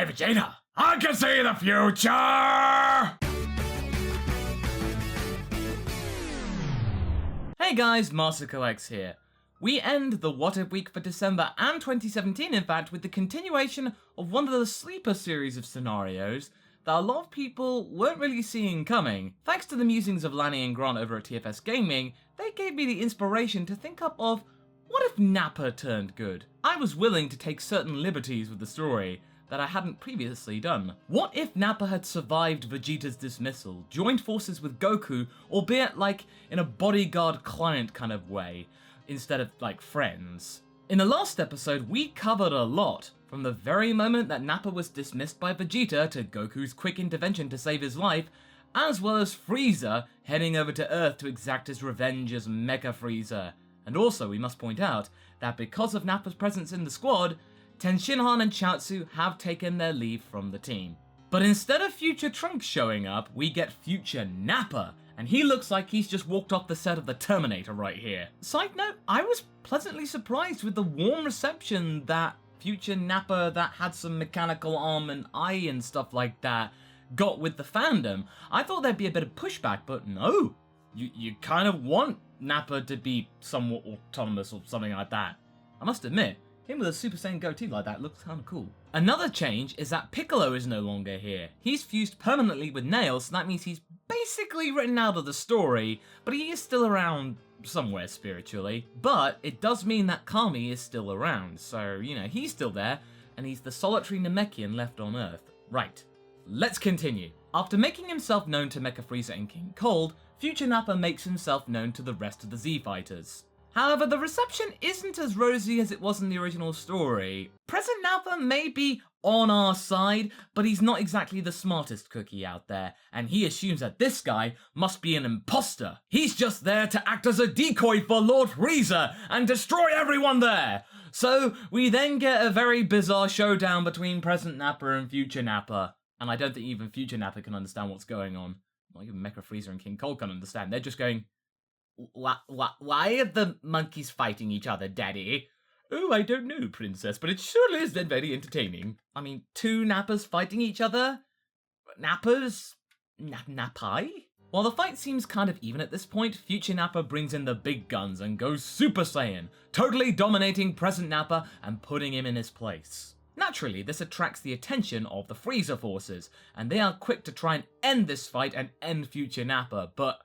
Hey Vegeta, I can see the future! Hey guys, MasakoX here. We end the What If week for December and 2017 in fact with the continuation of one of the sleeper series of scenarios that a lot of people weren't really seeing coming. Thanks to the musings of Lanny and Grant over at TFS Gaming, they gave me the inspiration to think up of what if Nappa turned good? I was willing to take certain liberties with the story that I hadn't previously done. What if Nappa had survived Vegeta's dismissal, joined forces with Goku, albeit like in a bodyguard-client kind of way, instead of like friends? In the last episode, we covered a lot, from the very moment that Nappa was dismissed by Vegeta to Goku's quick intervention to save his life, as well as Frieza heading over to Earth to exact his revenge as Mecha Frieza. And also, we must point out that because of Nappa's presence in the squad, Tenshinhan and Chaozu have taken their leave from the team. But instead of future Trunks showing up, we get future Nappa, and he looks like he's just walked off the set of the Terminator right here. Side note, I was pleasantly surprised with the warm reception that future Nappa that had some mechanical arm and eye and stuff like that got with the fandom. I thought there'd be a bit of pushback, but no. You kind of want Nappa to be somewhat autonomous or something like that. I must admit, him with a Super Saiyan goatee like that looks kind of cool. Another change is that Piccolo is no longer here. He's fused permanently with Nails, so that means he's basically written out of the story, but he is still around somewhere spiritually. But it does mean that Kami is still around, so, you know, he's still there, and he's the solitary Namekian left on Earth. Right, let's continue. After making himself known to Mecha Frieza and King Cold, future Nappa makes himself known to the rest of the Z-Fighters. However, the reception isn't as rosy as it was in the original story. Present Nappa may be on our side, but he's not exactly the smartest cookie out there, and he assumes that this guy must be an imposter. He's just there to act as a decoy for Lord Frieza and destroy everyone there. So we then get a very bizarre showdown between present Nappa and future Nappa, and I don't think even future Nappa can understand what's going on. Not even Mecha Frieza and King Cold can understand. They're just going, why are the monkeys fighting each other, Daddy? Oh, I don't know, Princess, but it surely has been very entertaining. I mean, two Nappas fighting each other? Nappas? Nappai? While the fight seems kind of even at this point, future Nappa brings in the big guns and goes Super Saiyan, totally dominating present Nappa and putting him in his place. Naturally, this attracts the attention of the Frieza forces, and they are quick to try and end this fight and end future Nappa, but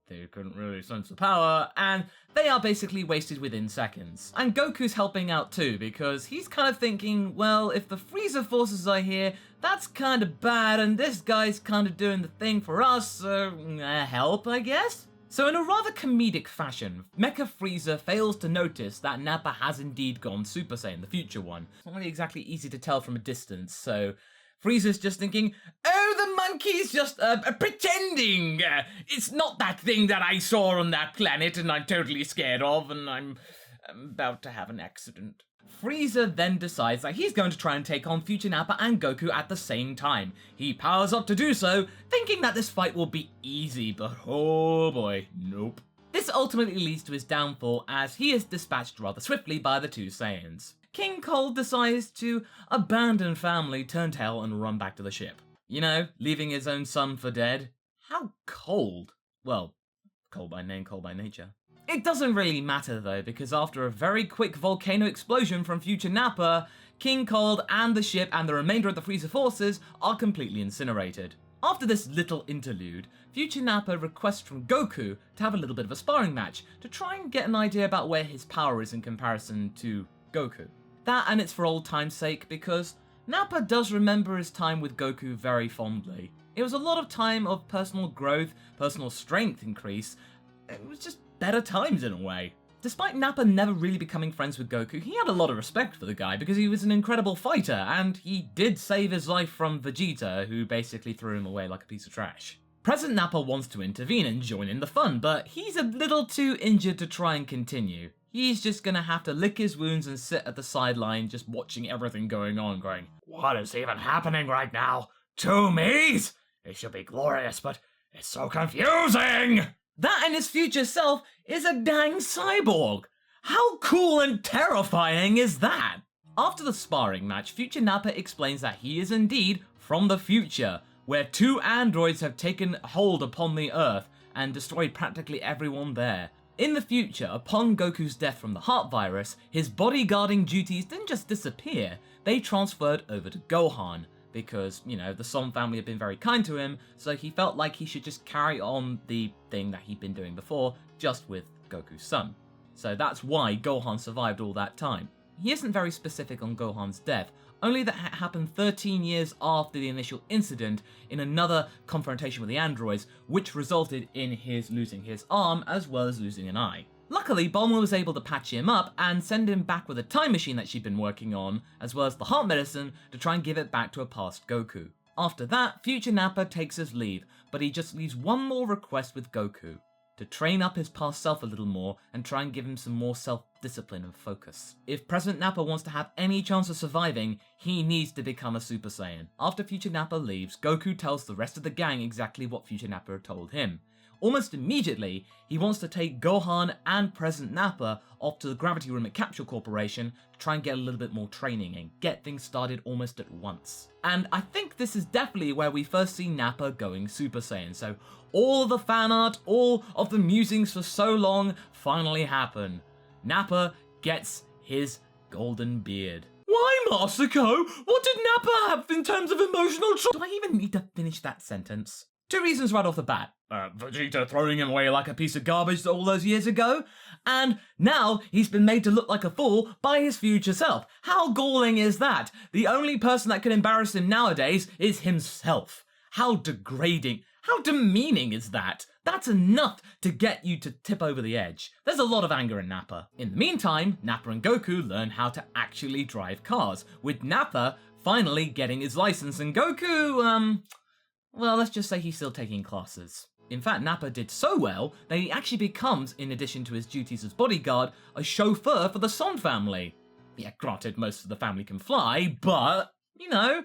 they couldn't really sense the power, and they are basically wasted within seconds. And Goku's helping out too, because he's kind of thinking, well, if the Frieza forces are here, that's kind of bad, and this guy's kind of doing the thing for us, so help, I guess? So in a rather comedic fashion, Mecha Frieza fails to notice that Nappa has indeed gone Super Saiyan, the future one. It's not really exactly easy to tell from a distance, so Frieza's just thinking, oh, the monkey's just pretending. It's not that thing that I saw on that planet and I'm totally scared of and I'm about to have an accident. Frieza then decides that he's going to try and take on future Nappa and Goku at the same time. He powers up to do so, thinking that this fight will be easy, but oh boy, nope. This ultimately leads to his downfall as he is dispatched rather swiftly by the two Saiyans. King Cold decides to abandon family, turn tail, and run back to the ship. You know, leaving his own son for dead. How cold. Well, cold by name, cold by nature. It doesn't really matter though, because after a very quick volcano explosion from future Nappa, King Cold and the ship and the remainder of the Frieza forces are completely incinerated. After this little interlude, future Nappa requests from Goku to have a little bit of a sparring match to try and get an idea about where his power is in comparison to Goku. That, and it's for old time's sake, because Nappa does remember his time with Goku very fondly. It was a lot of time of personal growth, personal strength increase. It was just better times in a way. Despite Nappa never really becoming friends with Goku, he had a lot of respect for the guy because he was an incredible fighter, and he did save his life from Vegeta, who basically threw him away like a piece of trash. Present Nappa wants to intervene and join in the fun, but he's a little too injured to try and continue. He's just gonna have to lick his wounds and sit at the sideline just watching everything going on, going, what is even happening right now? Two me's? It should be glorious, but it's so confusing! That and his future self is a dang cyborg! How cool and terrifying is that? After the sparring match, future Nappa explains that he is indeed from the future, where 2 androids have taken hold upon the Earth and destroyed practically everyone there. In the future, upon Goku's death from the heart virus, his bodyguarding duties didn't just disappear, they transferred over to Gohan, because, you know, the Son family had been very kind to him, so he felt like he should just carry on the thing that he'd been doing before, just with Goku's son. So that's why Gohan survived all that time. He isn't very specific on Gohan's death, only that it happened 13 years after the initial incident in another confrontation with the androids, which resulted in his losing his arm as well as losing an eye. Luckily, Bulma was able to patch him up and send him back with a time machine that she'd been working on, as well as the heart medicine to try and give it back to a past Goku. After that, future Nappa takes his leave, but he just leaves one more request with Goku: to train up his past self a little more and try and give him some more self-discipline and focus. If present Nappa wants to have any chance of surviving, he needs to become a Super Saiyan. After future Nappa leaves, Goku tells the rest of the gang exactly what future Nappa had told him. Almost immediately, he wants to take Gohan and present Nappa off to the gravity room at Capsule Corporation to try and get a little bit more training and get things started almost at once. And I think this is definitely where we first see Nappa going Super Saiyan, so all the fan art, all of the musings for so long finally happen. Nappa gets his golden beard. Why, Masako? What did Nappa have in terms of emotional Do I even need to finish that sentence? 2 reasons right off the bat. Vegeta throwing him away like a piece of garbage all those years ago, and now he's been made to look like a fool by his future self. How galling is that? The only person that can embarrass him nowadays is himself. How degrading, how demeaning is that? That's enough to get you to tip over the edge. There's a lot of anger in Nappa. In the meantime, Nappa and Goku learn how to actually drive cars, with Nappa finally getting his license and Goku, well, let's just say he's still taking classes. In fact, Nappa did so well that he actually becomes, in addition to his duties as bodyguard, a chauffeur for the Son family. Yeah, granted, most of the family can fly, but, you know,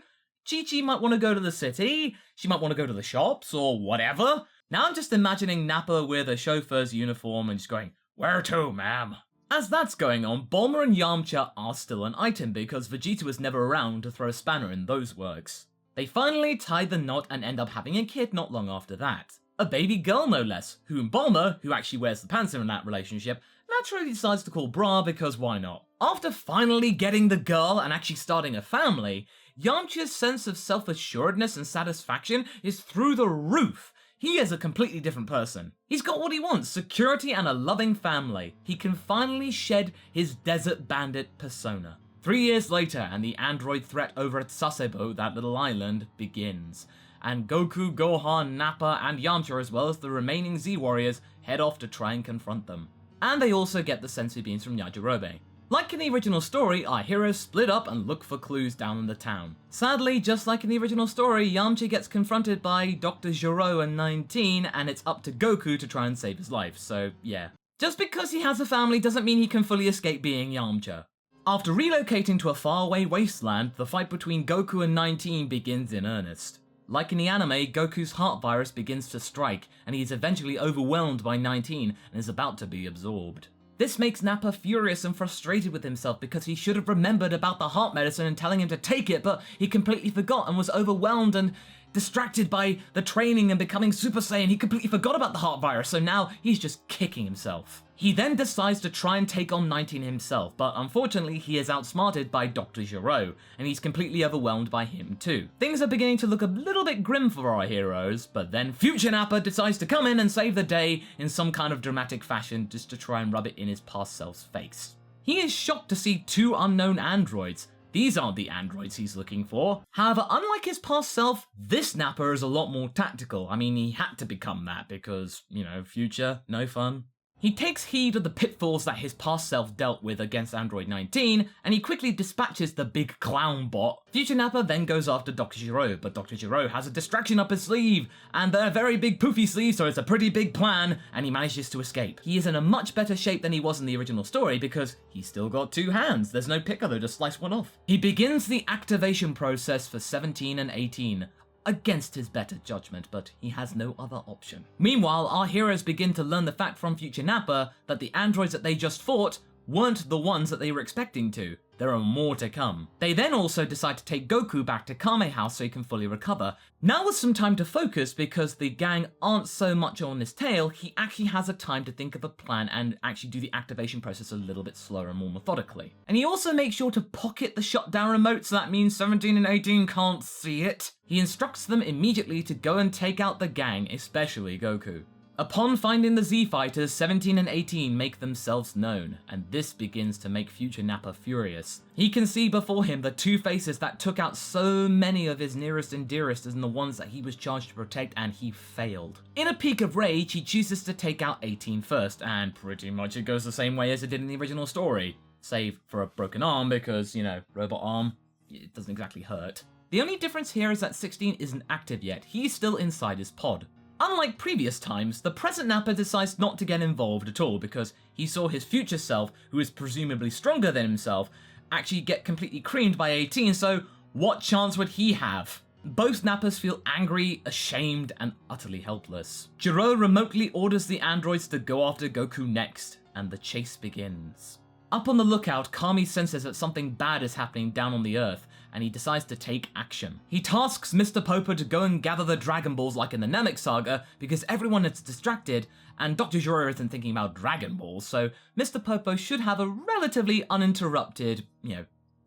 Chi-Chi might want to go to the city, she might want to go to the shops, or whatever. Now I'm just imagining Nappa with a chauffeur's uniform and just going, "Where to, ma'am?" As that's going on, Bulma and Yamcha are still an item because Vegeta was never around to throw a spanner in those works. They finally tie the knot and end up having a kid not long after that. A baby girl no less, whom Bulma, who actually wears the pants in that relationship, naturally decides to call Bra because why not? After finally getting the girl and actually starting a family, Yamcha's sense of self-assuredness and satisfaction is through the roof. He is a completely different person. He's got what he wants, security and a loving family. He can finally shed his desert bandit persona. 3 years later, and the android threat over at Sasebo, that little island, begins. And Goku, Gohan, Nappa, and Yamcha, as well as the remaining Z-Warriors, head off to try and confront them. And they also get the senzu beans from Yajirobe. Like in the original story, our heroes split up and look for clues down in the town. Sadly, just like in the original story, Yamcha gets confronted by Dr. Gero and 19, and it's up to Goku to try and save his life, so yeah. Just because he has a family doesn't mean he can fully escape being Yamcha. After relocating to a faraway wasteland, the fight between Goku and 19 begins in earnest. Like in the anime, Goku's heart virus begins to strike, and he is eventually overwhelmed by 19 and is about to be absorbed. This makes Nappa furious and frustrated with himself because he should have remembered about the heart medicine and telling him to take it, but he completely forgot and was overwhelmed and distracted by the training and becoming Super Saiyan. He completely forgot about the heart virus, so now he's just kicking himself. He then decides to try and take on 19 himself, but unfortunately he is outsmarted by Dr. Gero, and he's completely overwhelmed by him too. Things are beginning to look a little bit grim for our heroes, but then future Nappa decides to come in and save the day in some kind of dramatic fashion just to try and rub it in his past self's face. He is shocked to see 2 unknown androids. These aren't the androids he's looking for. However, unlike his past self, this Nappa is a lot more tactical. I mean, he had to become that because, you know, future, no fun. He takes heed of the pitfalls that his past self dealt with against Android 19, and he quickly dispatches the big clown bot. Future Nappa then goes after Dr. Gero, but Dr. Gero has a distraction up his sleeve, and they're a very big poofy sleeve, so it's a pretty big plan, and he manages to escape. He is in a much better shape than he was in the original story because he's still got 2 hands. There's no piccolo to slice one off. He begins the activation process for 17 and 18. Against his better judgment, but he has no other option. Meanwhile, our heroes begin to learn the fact from future Nappa that the androids that they just fought weren't the ones that they were expecting to. There are more to come. They then also decide to take Goku back to Kame House so he can fully recover. Now with some time to focus, because the gang aren't so much on his tail, he actually has a time to think of a plan and actually do the activation process a little bit slower and more methodically. And he also makes sure to pocket the shutdown remote, so that means 17 and 18 can't see it. He instructs them immediately to go and take out the gang, especially Goku. Upon finding the Z-Fighters, 17 and 18 make themselves known, and this begins to make future Nappa furious. He can see before him the two faces that took out so many of his nearest and dearest and the ones that he was charged to protect, and he failed. In a peak of rage, he chooses to take out 18 first, and pretty much it goes the same way as it did in the original story. Save for a broken arm, because, you know, robot arm, it doesn't exactly hurt. The only difference here is that 16 isn't active yet, he's still inside his pod. Unlike previous times, the present Nappa decides not to get involved at all because he saw his future self, who is presumably stronger than himself, actually get completely creamed by 18, so what chance would he have? Both Nappas feel angry, ashamed, and utterly helpless. Jiro remotely orders the androids to go after Goku next, and the chase begins. Up on the lookout, Kami senses that something bad is happening down on the Earth, and he decides to take action. He tasks Mr. Popo to go and gather the Dragon Balls like in the Namek saga, because everyone is distracted, and Dr. Jiro isn't thinking about Dragon Balls, so Mr. Popo should have a relatively uninterrupted,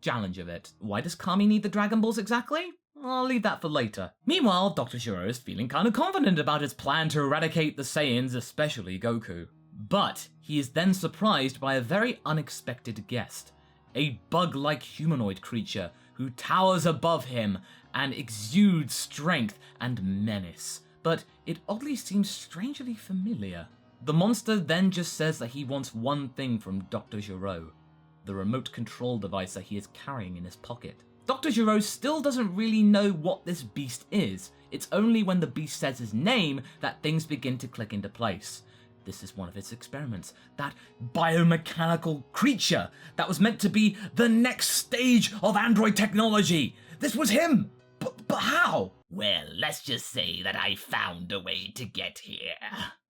challenge of it. Why does Kami need the Dragon Balls exactly? I'll leave that for later. Meanwhile, Dr. Jiro is feeling kinda confident about his plan to eradicate the Saiyans, especially Goku. But he is then surprised by a very unexpected guest. A bug-like humanoid creature who towers above him and exudes strength and menace, but it oddly seems strangely familiar. The monster then just says that he wants one thing from Dr. Giro, the remote control device that he is carrying in his pocket. Dr. Giro still doesn't really know what this beast is. It's only when the beast says his name that things begin to click into place. This is one of its experiments, that biomechanical creature that was meant to be the next stage of android technology. This was him, but how? Well, let's just say that I found a way to get here.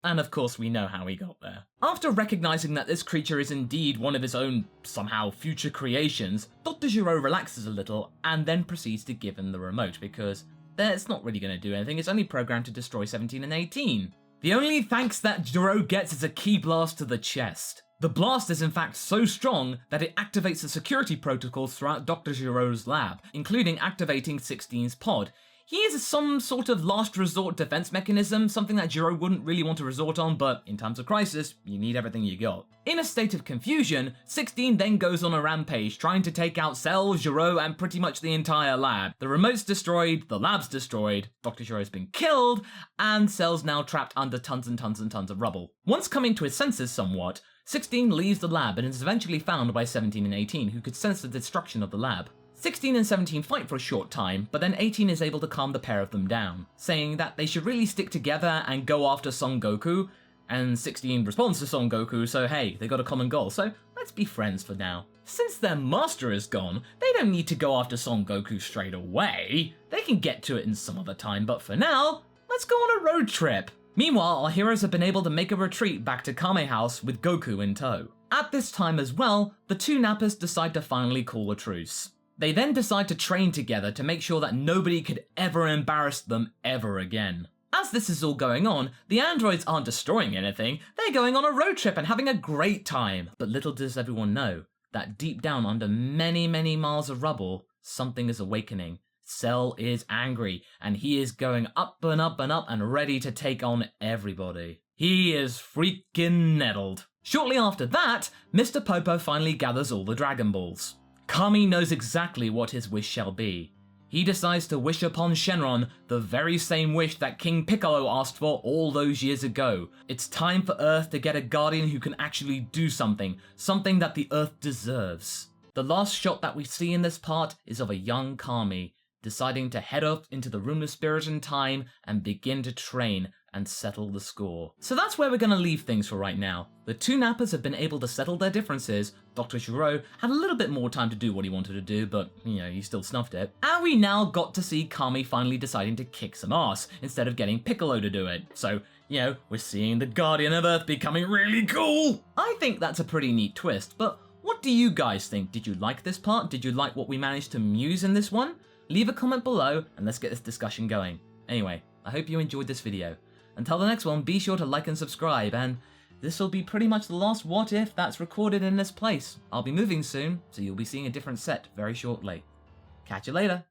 And of course we know how he got there. After recognizing that this creature is indeed one of his own, somehow, future creations, Dr. Giro relaxes a little and then proceeds to give him the remote because it's not really going to do anything, it's only programmed to destroy 17 and 18. The only thanks that Jiro gets is a key blast to the chest. The blast is in fact so strong that it activates the security protocols throughout Dr. Giro's lab, including activating 16's pod. He is some sort of last resort defense mechanism, something that Jiro wouldn't really want to resort on, but in times of crisis, you need everything you got. In a state of confusion, 16 then goes on a rampage, trying to take out Cell, Jiro, and pretty much the entire lab. The remote's destroyed, the lab's destroyed, Dr. Giro's been killed, and Cell's now trapped under tons and tons and tons of rubble. Once coming to his senses somewhat, 16 leaves the lab and is eventually found by 17 and 18, who could sense the destruction of the lab. 16 and 17 fight for a short time, but then 18 is able to calm the pair of them down, saying that they should really stick together and go after Son Goku, and 16 responds to Son Goku, so hey, they got a common goal, so let's be friends for now. Since their master is gone, they don't need to go after Son Goku straight away. They can get to it in some other time, but for now, let's go on a road trip. Meanwhile, our heroes have been able to make a retreat back to Kame House with Goku in tow. At this time as well, the two Nappas decide to finally call a truce. They then decide to train together to make sure that nobody could ever embarrass them ever again. As this is all going on, the androids aren't destroying anything, they're going on a road trip and having a great time. But little does everyone know that deep down under many, many miles of rubble, something is awakening. Cell is angry, and he is going up and up and up and ready to take on everybody. He is freaking nettled. Shortly after that, Mr. Popo finally gathers all the Dragon Balls. Kami knows exactly what his wish shall be. He decides to wish upon Shenron the very same wish that King Piccolo asked for all those years ago. It's time for Earth to get a guardian who can actually do something that the Earth deserves. The last shot that we see in this part is of a young Kami deciding to head up into the Room of Spirit and Time and begin to train and settle the score. So that's where we're going to leave things for right now. The two Nappas have been able to settle their differences. Dr. Gero had a little bit more time to do what he wanted to do, but, he still snuffed it. And we now got to see Kami finally deciding to kick some ass, instead of getting Piccolo to do it. So, we're seeing the Guardian of Earth becoming really cool! I think that's a pretty neat twist, but what do you guys think? Did you like this part? Did you like what we managed to muse in this one? Leave a comment below, and let's get this discussion going. Anyway, I hope you enjoyed this video. Until the next one, be sure to like and subscribe, and this will be pretty much the last What If that's recorded in this place. I'll be moving soon, so you'll be seeing a different set very shortly. Catch you later!